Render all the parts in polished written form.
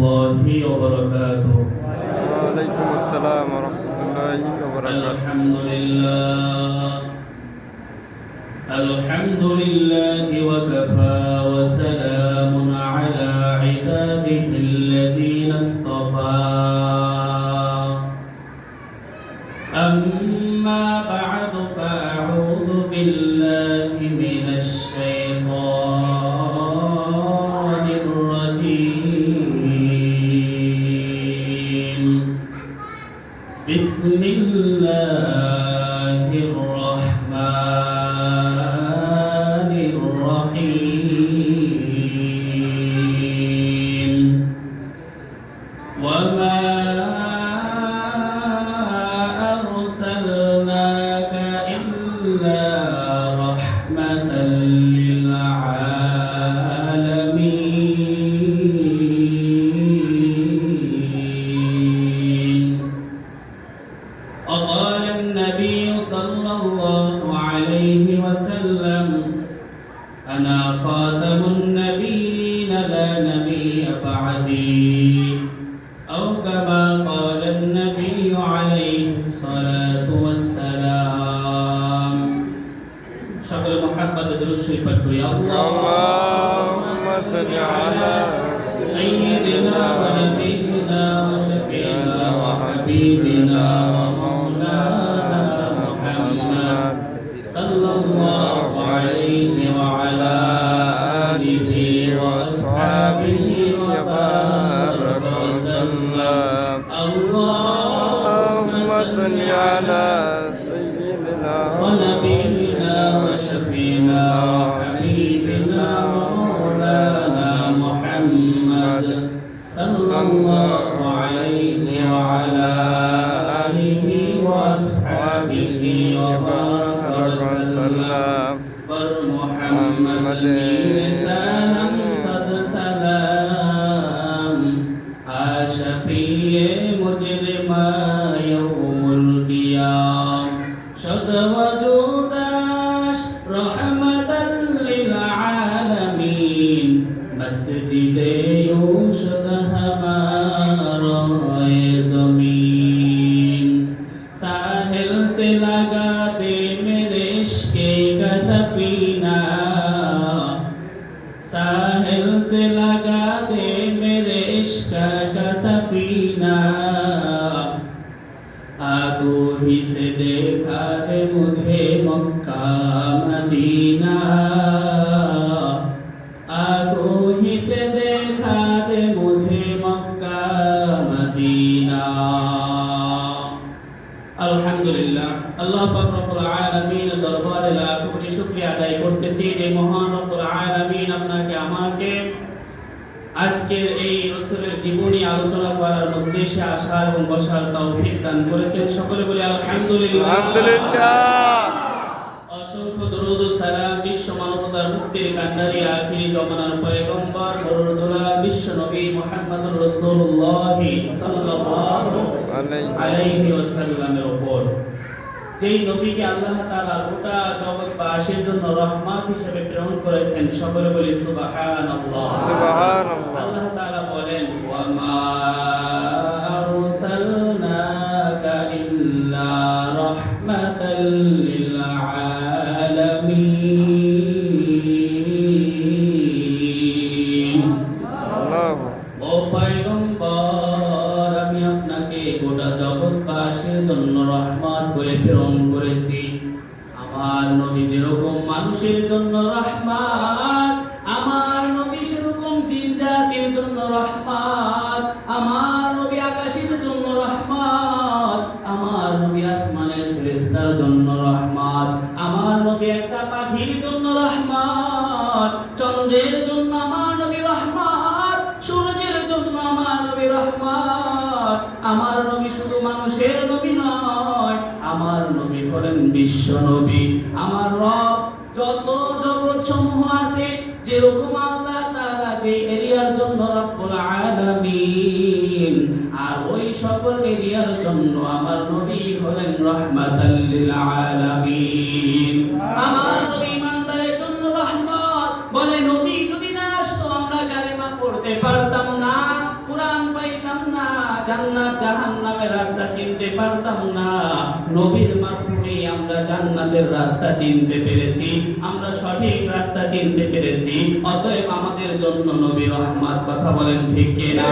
الله وبركاته. وعليكم السلام ورحمة الله وبركاته. الحمد لله وكفى وسلام على عباده الذين اصطفى. أما بعد فأعوذ بالله من الشيطان الرجيم. بسم الله الرحمن الرحيم. وما أرسلناك إلا رحمة للعالمين. وقال النبي صلى الله عليه وسلم: أنا خاتم النبيين لا نبي بعدي، أو كما قال النبي عليه الصلاة والسلام. شكر محبة درود شريف يا اللهم صل على سيدنا ونبينا وشفينا وحبيبنا ومولانا محمد صلى الله عليه وعلى آله وأصحابه وبارك وسلم. اللهم صل على سيدنا ونبينا وشفينا وحبيبنا ومولانا محمد صلى الله عليه وعلى آله وأصحابه وبارك وسلم. محمد لسانا صد سلام شفيع مجرما يوم القيام. شد وجوداش رحمة للعالمين. مسجد يوشد हमारा ज़मीन. साहिल से लगा दे मेरे इश्क़ का सफीना. साहिल से लगा दे मेरे इश्क़ का सफीना. आगो ही से देखा दे मुझे मक्का मदीना. आगो ही से देखा दे मुझे मक्का मदीना. আলহামদুলিল্লাহ, আল্লাহ পাক রব্বুল আলামিনের দরবারে লাখ কোটি শুকরিয়া আদায় করতেছি যে মহান রব্বুল আলামিন আপনাকে আমাকে আজকের এই রাসূলের জীবনী আলোচনা করার মজলিসে আসার এবং বসার তৌফিক দান করেছেন। সকলে বলি আলহামদুলিল্লাহ। আলহামদুলিল্লাহ। অসংখ্য দরুদ ও সালাম বিশ্ব মানবতার মুক্তির কান্ডারি আখিরি জমানার পয়গম্বর মরুদুলার বিশ্ব নবী মুহাম্মদুর রাসূলুল্লাহ সাল্লাল্লাহু আলাইহি ওয়াসাল্লামের উপর, যেই নবীকে আল্লাহ তাআলা গোটা জগৎবাসীর জন্য রহমত হিসেবে প্রেরণ করেছেন। সকলে বলি সুবহানাল্লাহ। সুবহানাল্লাহ। আল্লাহ তাআলা বলেন, ওয়া মা আরসালনাকা ইল্লা রাহমাতাল লিল আলামিন। ও পয়গম্বর, আমি আপনাকে গোটা জগৎবাসীর জন্য রহমত করে প্রেরণ করেছি। আমার নবী যেরকম মানুষের জন্য রহমত, আমার নবী সেরকম জিন জাতির জন্য রহমত। আমার নবী আকাশের জন্য রহমত, আমার নবী আসমানের ফেরেশতার জন্য রহমত, আমার নবী একটা পাখির জন্য রহমত, চন্দ্রের জন্য আমার নবী রহমত, সূর্যের জন্য আমার নবী রহমত। আমার নবী শুধু মানুষের নবী নয়, আমার নবী হলেন বিশ্ব নবী। আমার রব যত জগৎ সমূহ আছে, যেরকম আল্লাহ তাআলা যে এরিয়ার জন্য রব্বুল আলামিন, আর ওই সকল এরিয়ার জন্য আমার নবী হলেন রাহমাতাল লিল আলামিন। আমার নবী ইমানদারের জন্য রহমত। বলে নবী যদি না আসতো আমরা কালেমা পড়তে পারতাম না, কুরআন জান্নাত জাহান্নামের রাস্তা চিনতে পারতাম না, নবীর মাধ্যমে আমরা জান্নাতের রাস্তা চিনতে পেরেছি, আমরা সঠিক রাস্তা চিনতে পেরেছি। অতএব আমাদের জন্য নবী রহমত। কথা বলেন ঠিক কিনা?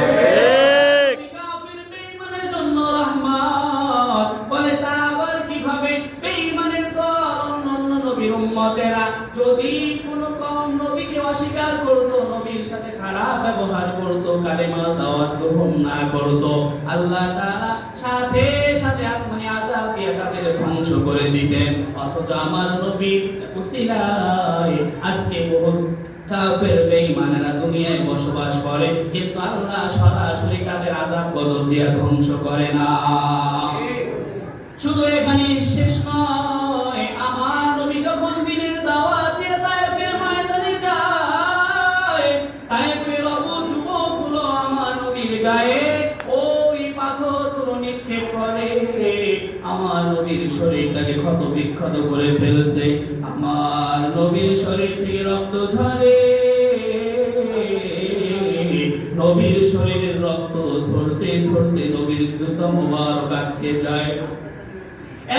কাফির বেঈমানের জন্য রহমত। বলে তা আবার কিভাবে? বেঈমানের দল অন্যান্য নবীর উম্মতেরা যদি কোনো কম নবীকে অস্বীকার করত, নবীর সাথে খারাপ ব্যবহার করত, কালেমা দাওয়াত গ্রহণ না করত, আল্লাহ তাআলা সাথে সাথে আসমানি আযাব দিয়ে তাদের ধ্বংস করে দিতেন। অথচ আমার নবীর উসিলায় আজকে বহুত কাফের বেঈমানেরা দুনিয়ায় বসবাস করে, কিন্তু আল্লাহ সরাসরি তাদের আযাব গজব দিয়ে ধ্বংস করে না। শুধু এখানে শেষ নয়, আমার নবী যখন দ্বীনের দাওয়াত দিয়ে তায়েফের ময়দানে যায়, তায়েফের অবু যুবকগুলো আমার নবীর গায়ে ওই পাথরগুলো নিক্ষেপ করে, আমার নবীর শরীরটাকে ক্ষত বিক্ষত করে ফেলছে। আমার নবীর শরীর থেকে রক্ত ঝরে, নবীর শরীরের রক্ত ঝরতে ঝরতে নবীর জুতা মোবারক আটকে যায়।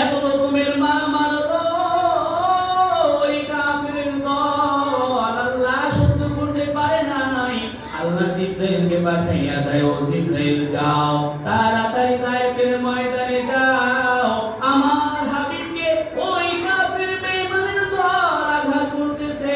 এত রকমের মারামারি ওই কাফিরের দল আল্লাহ সহ্য করতে পারে নাই। আল্লাহ জিবরাইলকে পাঠাইয়া দেয়, ও জিবরাইল যাও, তাড়াতাড়ি তায়েফের ময়দানে যাও, আমার হাবিবকে ওই কাফির বেঈমানের দল আঘাত করতেছে।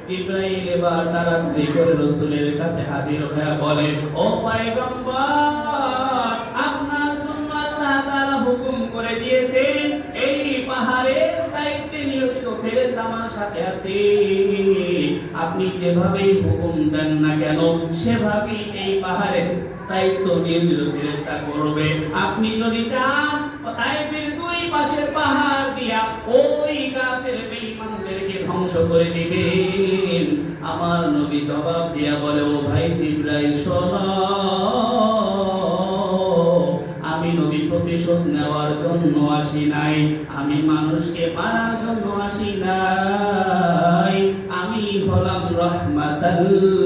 জিবরাইল এবার তাড়াতাড়ি করে রাসূলের কাছে হাজির হয়ে বলে, ও পয়গম্বর, আপনার জন্য আল্লাহ তাআলা হুকুম করে দিয়েছেন, এই পাহাড়ের দায়িত্বে নিয়োজিত ফেরেশতা আমার সাথে আছে, আপনি যেভাবেই হুকুম দেন না কেন সেভাবেই এই পাহাড়ের দায়িত্ব নিয়োজিত ফেরেশতা করবে। আপনি যদি চান তায়েফের দুই পাশের পাহাড় দিয়া ওই কাফের বেঈমানদেরকে ধ্বংস করে দিবেন। আমার নবী জবাব দিয়া বলে, ও ভাই জিবরাইল শোনো, আমি নবী প্রতিশোধ নেওয়ার জন্য আসি নাই, আমি মানুষকে মারার জন্য আসি নাই, আমি হলাম রাহমাতাল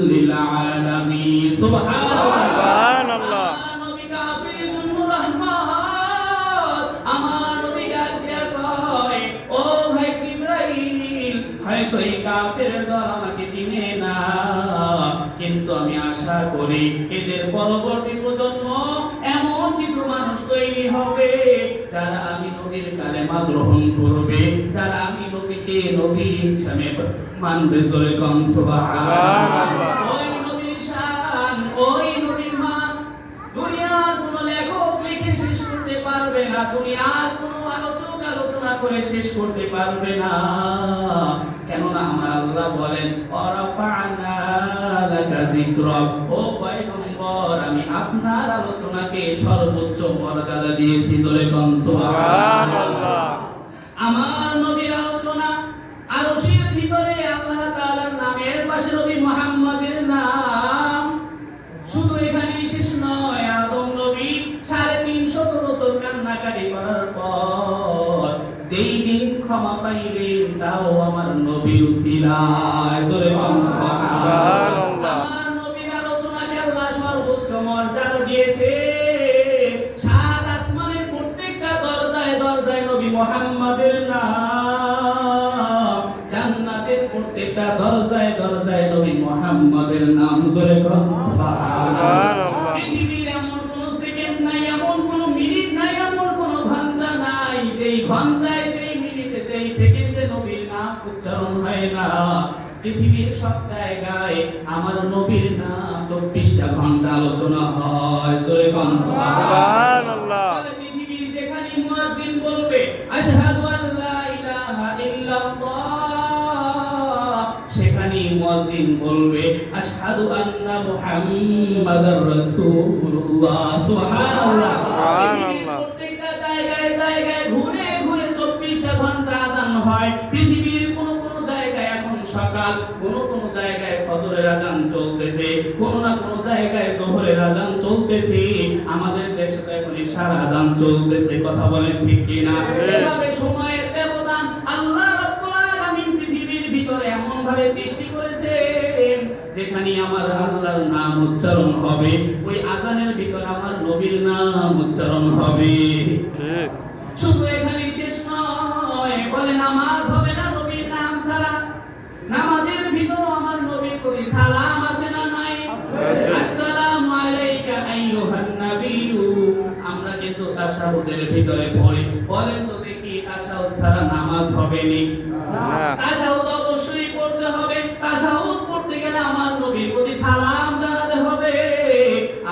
লিল আলামিন। সুবহানাল্লাহ। আমার নবী কাফিরের জন্য রহমত। আমার নবী ডাক দিয়া কয়, ও ভাই জিবরাইল, হয়তো এই কাফের দল আমাকে চিনে না, কিন্তু আমি আশা করি এদের পরবর্তী প্রজন্ম এমন কিছু মানুষ তৈরি হবে যারা আমি নবীর কালেমা গ্রহণ করবে, যারা আমি নবীকে নবী হিসেবে মানবে। জোরে কোন সুবহানাল্লাহ। ওই নবীর শান, ওই নবীর মান দুনিয়ার কোন লেখক লিখে শেষ করতে পারবে না, দুনিয়ার কোন আলোচক আলোচনা করে শেষ করতে পারবে না। কেননা আমার আল্লাহ বলেন, ওয়ারাফা'না লাকা যিকরাক, ও পয়গম্বর, আমি আপনার আলোচনাকে সর্বোচ্চ মর্যাদা দিয়েছি। জোরে কোন সুবহানাল্লাহ। আমার নবীর আলোচনা আরশের ভিতরে আল্লাহ তাআলার নামের পাশে নবী মুহাম্মদের নাম। শুধু এখানেই শেষ নয়, আদম নবী 350 বছর কান্নাকাটি করার পর যেই দিন ক্ষমা পাইবেন তাও আমার নবীর উসিলায়। জোরে বলুন সুবহানাল্লাহ। আমার নবীর আলোচনাকে আল্লাহ সর্বোচ্চ মর্যাদা দিয়েছে। সাত আসমানের প্রত্যেকটা দরজায় দরজায় নবী মুহাম্মদের নাম, জান্নাতের প্রত্যেকটা দরজায় দরজায় নবী মুহাম্মদের নাম। জোরে বলুন সুবহানাল্লাহ। পৃথিবীর এমন কোন সেকেন্ড নাই, এমন কোন মিনিট নাই, এমন কোন ঘন্টা নাই যেই ঘন্টায়, যেই মিনিটে, যেই সেকেন্ডে নবীর নাম উচ্চারণ হয় না। পৃথিবীর সব জায়গায় আমার নবীর নাম 24টা ঘন্টা আলোচনা হয়। জোরে বলুন সুবহানাল্লাহ। পৃথিবীর যেখানে মুয়াজ্জিন বলবে আশহাদু আল্লা ইলাহা ইল্লাল্লাহ, সেখানে মুয়াজ্জিন বলবে আশহাদু আন্না মুহাম্মাদার রাসূলুল্লাহ। সুবহানাল্লাহ। সুবহানাল্লাহ। প্রত্যেকটা জায়গায় জায়গায় ঘুরে ঘুরে 24টা ঘন্টা আযান হয়। পৃথিবীর কোন কোন জায়গায় এখন সকাল, কোন কোন জায়গায় ফজরের আযান চলতেছে, কোন না কোন জায়গায় যোহরের আযান চলতেছে, আমাদের দেশে তো এখন ইশার আযান চলতেছে। কথা বলেন ঠিক কি না? এভাবে সময়ের ব্যবধান আল্লাহ রাব্বুল আলামিন পৃথিবীর ভিতরে এমন ভাবে সৃষ্টি করেছেন যেখানে আমার আল্লাহর নাম উচ্চারণ হবে ওই আজানের ভিতরে আমার নবীর নাম উচ্চারণ হবে। ঠিক। শুধু এখানেই শেষ নয়, বলে নামাজ হবে না নবীর নাম ছাড়া। নামাজের ভিতর আমার নবীর প্রতি সালাম আছে না নাই? আছে। আসসালামু আলাইকা আইয়ুহান নাবিয়্যু। আমরা কিন্তু তাশাহুদের ভিতরে পড়ি। বলেন তো দেখি তাশাহুদ ছাড়া নামাজ হবে নি? না। তাশাহুদ অবশ্যই পড়তে হবে। তাশাহুদ পড়তে গেলে আমার নবীর প্রতি সালাম জানাতে হবে।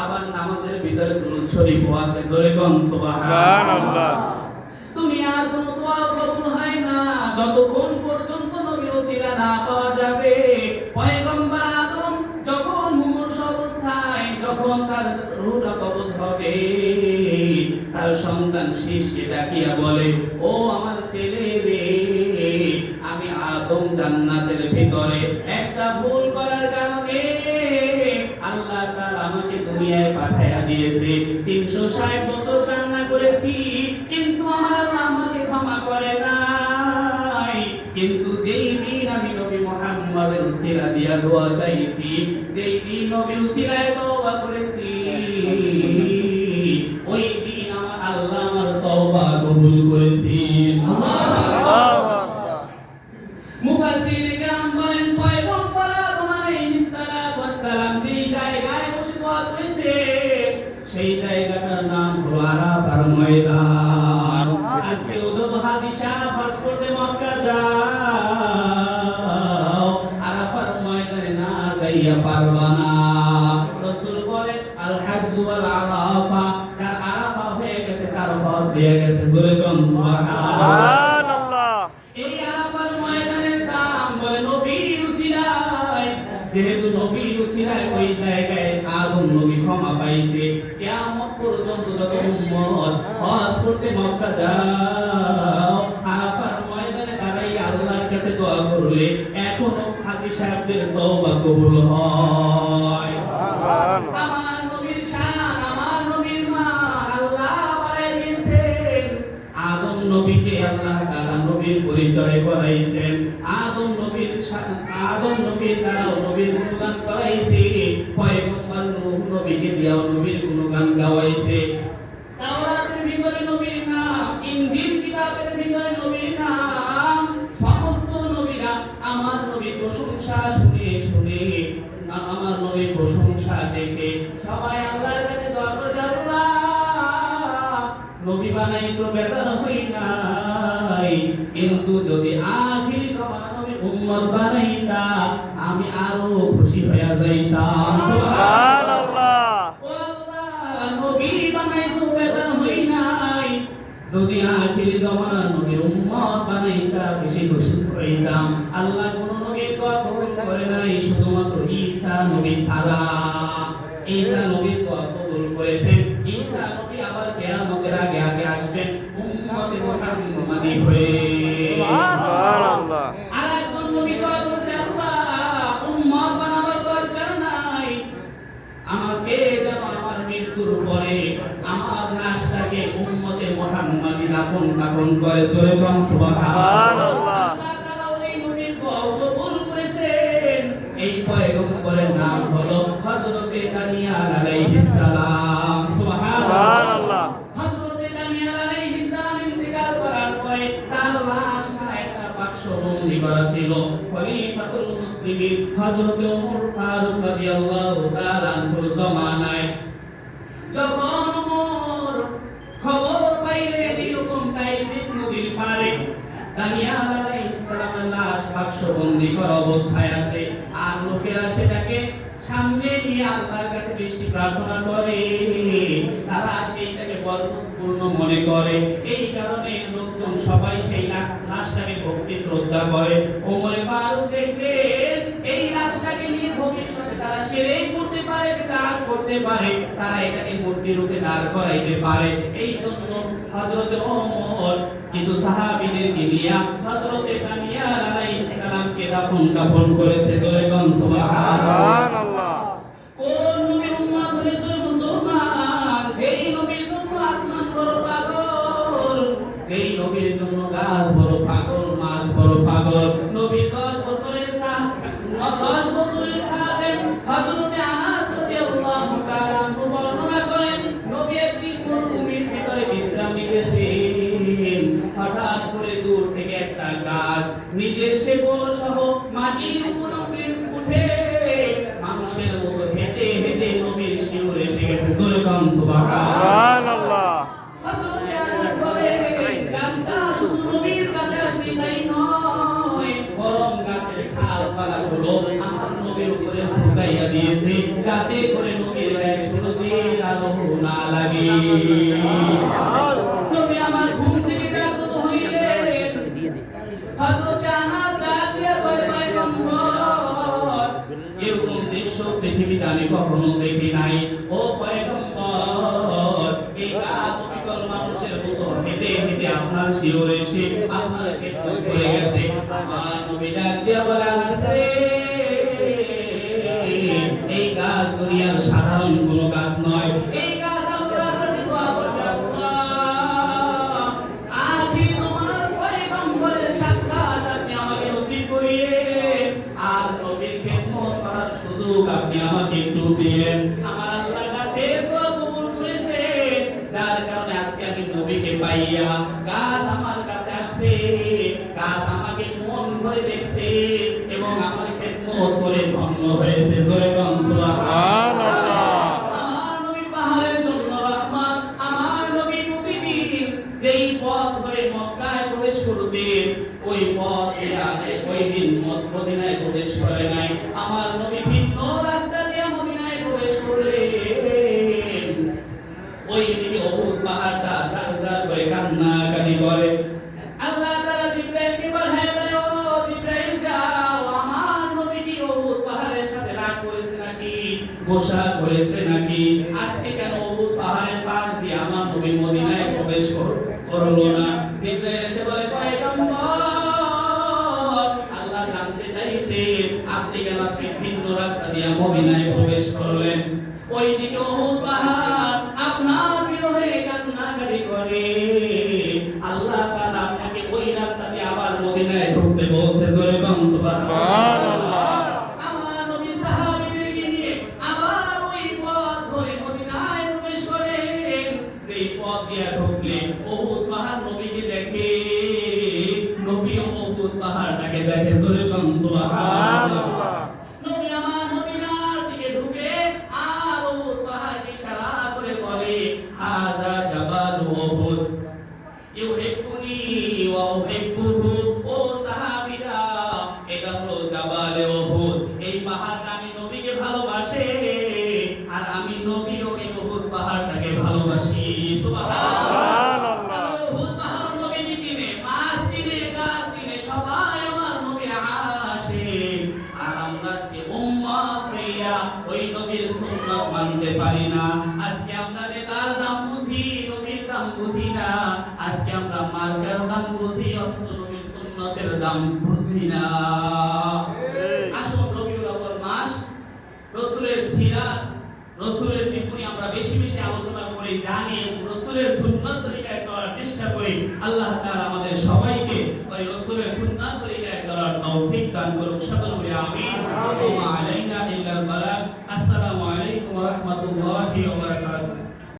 আবার নামাজের ভিতরে দুরূদ শরীফও আছে। জোরে কোন সুবহানাল্লাহ। দুনিয়ার কোন দোয়া কবুল হয় না যতক্ষণ পর্যন্ত নবীর ওসিলা না পাওয়া যাবে। পয়গম্বর আদম যখন মুমূর্ষ অবস্থায় যখন তার রূহটা কবজ হবে, তার সন্তান শীষকে ডাকিয়া বলে, ও আমার ছেলে রে, আমি আদম জান্নাতের ভিতরে একটা ভুল করার কারণে আল্লাহ তাআলা আমাকে দুনিয়ায় পাঠায়া দিয়েছে। 360 বছর কান্না করেছি, কিন্তু আমার আল্লাহ আমাকে ক্ষমা করে নাই। কিন্তু যেই দিন আমি নবী মুহাম্মদের উসিলা দিয়া দোয়া চাইছি, যেই দিন নবীর উসিলায় তওবা করেছি, ওই দিন আমার আল্লাহ আমার তওবা কবুল করেছেন। আল্লাহু আকবার। মুফাসসিরিনে কেরাম বলেন পয়গম্বর আদম আলাইহিস সালাতু ওয়াস সালাম যেই জায়গায় বসে দোয়া করেছে সেই জায়গাটার নাম হলো আরাফার ময়দান। আজকে যত হাজি সাহেব হজ করতে মক্কা যাও, আরাফার ময়দানে না যাইয়া পারবা না। রাসূল বলে আল হাজ্জু ওয়াল আরাফা, যার আরাফা হয়ে গেছে তার হজ হয়ে গেছে। জোরে কোন সুবহানাল্লাহ। সুবহানাল্লাহ। এই আরাফার ময়দানের দাম বলে নবীর উসিলায়, যেহেতু নবীর উসিলায় ওই জায়গায় আদম নবী ক্ষমা পাইছে, কিয়ামত পর্যন্ত যত উম্মত হজ করতে মক্কা যাও, আরাফার ময়দানে দাঁড়াই আল্লাহর কাছে দোয়া করলে এখনো হাজী সাহেবদের তওবা কবুল হয়। সুবহানাল্লাহ। আমার নবীর শান, আমার নবীর মান আল্লাহ বাড়াই দিয়েছেন। আদম নবীকে আল্লাহ তাআলা নবীর পরিচয় করাইছেন। আদম নবীর দ্বারা নবীর গুণগান করাইছে। পয়গম্বর নূহ নবীকে দিয়াও নবীর গুণগান গাওয়াইছে। তাওরাতের ভিতরে নবীর নাম, ইনজিল কিতাবের ভিতরে নবীর নাম। সমস্ত নবীরা আমার নবীর প্রশংসা শুনে শুনে, আমার নবীর প্রশংসা দেখে সবাই আল্লাহর কাছে দোয়া করেছে, আল্লাহ নবী বানাইছো বেজার হই নাই, কিন্তু যদি আখিরি জামানা নবী উম্মত বানাইতা আমি আরো খুশি হইয়া যাইতাম। সুবহানাল্লাহ। ও আল্লাহ নবী বানাইছো বেজার হই নাই, যদি আখিরি জামানা নবীর উম্মত বানাইতা বেশি খুশি হইতাম। আল্লাহ কোন নবীর দোয়া কবুল করে নাই, শুধুমাত্র ঈসা নবী ছাড়া। ঈসা নবীর দোয়া কবুল করেছেন। ঈসা নবী আবার কিয়ামতের আগে আগে আসবেন উম্মতে মুহাম্মাদি হয়ে। সুবহানাল্লাহ। আরেকজন নবী দোয়া করেছে, আল্লাহ উম্মত বানাবার দরকার নাই, আমাকে যেন আমার মৃত্যুর পরে আমার লাশটাকে উম্মতে মুহাম্মাদি দাফন কাফন করে। জোরে বল সুবহানাল্লাহ। আল্লাহ তাআলা ওই নবীর দোয়া কবুল করেছেন। এই পয়গম্বরের নাম হলো হযরতে দানিয়াল আলাইহিস সালাম। সুবহানাল্লাহ। হযরতে দানিয়াল আলাইহিস সালাম ইন্তেকাল করার পরে তার লাশটা একটা বাক্সে বন্দী করা ছিল। খলিফাতুল মুসলিমিন হযরতে ওমর ফারুক রাদিয়াল্লাহু তাআলা আনহুর জামানায় যখন ওমর খবর পাইলেন এরকম টাইগ্রিস নদীর পারে দানিয়াল আলাইহিস সালামের লাশ বাক্সবন্দী করা অবস্থায় আছে, আর লোকেরা সেটাকে সামনে নিয়ে আল্লাহর কাছে বেশি প্রার্থনা করে, তারা সেইটাকে বরকতপূর্ণ মনে করে। এই কারণে লোকজন সবাই সেই লাশটাকে ভক্তি শ্রদ্ধা করে। ওমর ফারুক দেখলেন এই লাশটাকে নিয়ে ভবিষ্যতে তারা শিরক করতে পারে, বিদআত করতে পারে, তারা এটাকে মূর্তি রূপে দাঁড় করাইতে পারে। এই জন্য হযরত ওমর কিছু সাহাবীদেরকে নিয়ে হযরতে দানিয়াল আলাইহিস সালামকে দাফন কাফন করেছে। জোরে বল সুবহানাল্লাহ। কোন নবীর উম্মত হয়েছে মুসলমান, যেই নবীর জন্য আসমান বড় পাগল, যেই নবীর জন্য গাছ বড় পাগল, মাছ বড় পাগল। নবী 10 বছরের 10 বছরের খাদেম মাটির উপরে উঠে মানুষের মতো হেঁটে হেঁটে নবীর শিওরে এসে গেছে। জোরে কাম সুবহানাল্লাহ। হযরত আনাস বলে গাছটা শুধু নবীর কাছে আসছে তাই নয়, বরং গাছের ডালপালাগুলো আমার নবীর উপরে ঝুঁকাইয়া দিয়েছে যাতে করে নবীর গায়ে সূর্যের আলো না লাগে। নবী আমার ঘুম থেকে জাগ্রত হইলে হযরত আনাস ডাক দিয়ে কয় পয়গম্বর, এরকম দৃশ্য পৃথিবীতে আমি কখনো দেখি নাই। ও পয়গম্বর, এই গাছ বিকল মানুষের মতো হেঁটে হেঁটে আপনার শিওরে এসে আপনার খেদমত করে গেছে। আমার নবী ডাক দিয়ে বলে, আনাস রে, এই গাছ দুনিয়ার সাধারণ কোনো গাছ নয়। এই গাছ আল্লাহর কাছে দোয়া করছে, আল্লাহ আখির জমানার পয়গম্বরের সাক্ষাৎ আপনি আমাকে নসিব করিয়ে আর নবীর খেদমত করার সুযোগ আপনি আমাকে একটু দিয়েন। আমার আল্লাহ কাছে দোয়া কবুল করেছে, যার কারণে আজকে আমি নবীকে পাইয়া গাছ আমার কাছে আসছে, গাছ আমাকে মন ভরে দেখছে এবং আমার খেদমত করে ধন্য হয়েছে। জোরে বল সুবহানাল্লাহ। আমার নবী পাহাড়ের জন্য রহমত। আমার নবী প্রতিদিন যেই পথ ধরে মক্কায় প্রবেশ করতেন ওই পথ দিয়ে ওই দিন মদিনায় প্রবেশ করে নাই। আমার নবী ভিন্ন রাস্তা দিয়ে মদিনায় প্রবেশ করলেন। ওই দিকে উহুদ পাহাড়টা ঝরঝর করে কান্নাকাটি করে। আল্লাহ তাআলা জিবরাইলকে পাঠায় দেয়, ও জিবরাইল যাও, আমার নবী কি উহুদ পাহাড়ের সাথে রাগ করেছে নাকি, গোসা করেছে নাকি? আজকে কেন উহুদ পাহাড়ের পাশ দিয়ে আমার নবী মদিনায় প্রবেশ করলো না? জিবরাইল এসে বলে, পয়গম্বর, আল্লাহ জানতে চাইছে আপনি কেন আজকে ভিন্ন রাস্তা দিয়ে মদিনায় প্রবেশ করলেন। ওইদিকে উহুদ পাহাড় আপনার বিরহে কান্নাকাটি করে। আল্লাহ তাআলা আপনাকে ওই রাস্তা দিয়ে আবার মদিনায় ঢুকতে বলছে। জোরে বল সুবহানাল্লাহ। আমার নবী সাহাবীদেরকে নিয়ে আবার ওই পথ ধরে মদিনায় প্রবেশ করেন। যেই পথ দিয়ে ঢুকলে উহুদ পাহাড় নবীকে দেখে, নবী উহুদ পাহাড়টাকে দেখে। জোরে বল সুবহানাল্লাহ। নবী আমার মদিনার দিকে ঢুকে আর উহুদ পাহাড়কে ইশারা করে বলে, হাযা জাবাল উহুদ ইউহিব্বুনি ওয়া উহিব্বুহু। ও সাহাবীরা, এটা হলো জাবালে উহুদ। এই পাহাড়টা আমি নবীকে ভালোবাসে আর আমি নবীও এই উহুদ পাহাড়টাকে ভালোবাসি। সুবহানাল্লাহ। উহুদ পাহাড় নবীকে চিনে, মাছ চিনে, গাছ চিনে, সবাই আমার নবীর আশিক। আর আমরা আজকে উম্মত হইয়া ওই নবীর সুন্নাত মানতে পারি না। আজকে আমরা নেতার দাম বুঝি, নবীর দাম বুঝি না। আজকে আমরা মার্কার দাম বুঝি, অথচ নবীর সুন্নাতের দাম বুঝি না। আসুন রবিউল আউয়াল মাস, রাসূলের সিরাত, রাসূলের জীবনী আমরা বেশি বেশি আলোচনা করি, জানি এবং রাসূলের সুন্নাত তরিকায় চলার চেষ্টা করি। আল্লাহ তাআলা আমাদের সবাইকে ওই রাসূলের সুন্নাত তরিকায় চলার তৌফিক দান করুন। সকলে বলি আমিন। ওয়া মা আলাইনা ইল্লাল বালাগ। আসসালামু আলাইকুম ওয়া রাহমাতুল্লাহি ওয়া বারাকাতুহু।